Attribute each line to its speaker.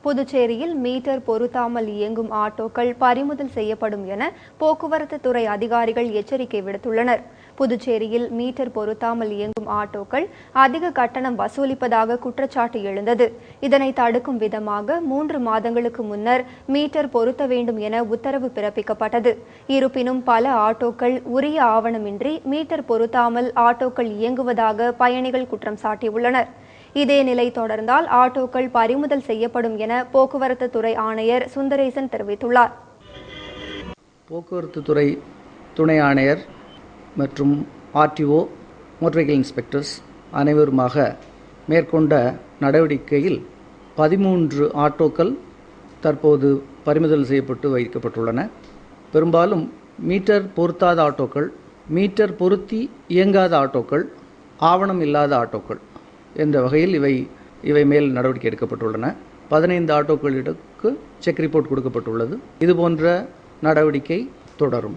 Speaker 1: புதுச்சேரியில் மீட்டர் பொருத்தாமல் இயங்கும் ஆட்டோக்கள் பறிமுதல் செய்யப்படும் என போக்குவரத்து துறை அதிகாரிகள் எச்சரிக்கை விடுத்துள்ளனர். புதுச்சேரியில் மீட்டர் பொருத்தாமல் இயங்கும் ஆட்டோக்கள் அதிக கட்டணம் வசூலிப்பதாக குற்றச்சாட்டு எழுந்தது. இதனை தடுக்கும் விதமாக 3 மாதங்களுக்கு முன்னர் மீட்டர் பொருத்த வேண்டும் என உத்தரவு பிறப்பிக்கப்பட்டது. இருப்பினும் பல ஆட்டோக்கள் உரிய ஆவணமின்றி மீட்டர் பொருத்தாமல் ஆட்டோக்கள் இயங்குவதாக பயணிகள் குற்றம் சாட்டியுள்ளனர். இதே நிலை தொடர்ந்தால் ஆட்டோக்கள் பறிமுதல் செய்யப்படும் என போக்குவரத்து துறை ஆணையர் சுந்தரேசன் தெரிவித்துள்ளார்.
Speaker 2: போக்குவரத்து துறை துணை ஆணையர் மற்றும் ஆர்டிஓ மோட்டார் வெஹிக்கிள் இன்ஸ்பெக்டர்ஸ் அனைவருமாக மேற்கொண்ட நடவடிக்கையில் 13 ஆட்டோக்கள் தற்போது பறிமுதல் செய்யப்பட்டு வைக்கப்பட்டுள்ளன. பெரும்பாலும் மீட்டர் பொருத்தாத ஆட்டோக்கள், மீட்டர் பொருத்தி இயங்காத ஆட்டோக்கள், ஆவணம் இல்லாத ஆட்டோக்கள் என்ற வகையில் இவை மேல் நடவடிக்கை எடுக்கப்பட்டுள்ளன. 15 ஆட்டோக்களுக்கு செக் ரிப்போர்ட் கொடுக்கப்பட்டுள்ளது. இதுபோன்ற நடவடிக்கை தொடரும்.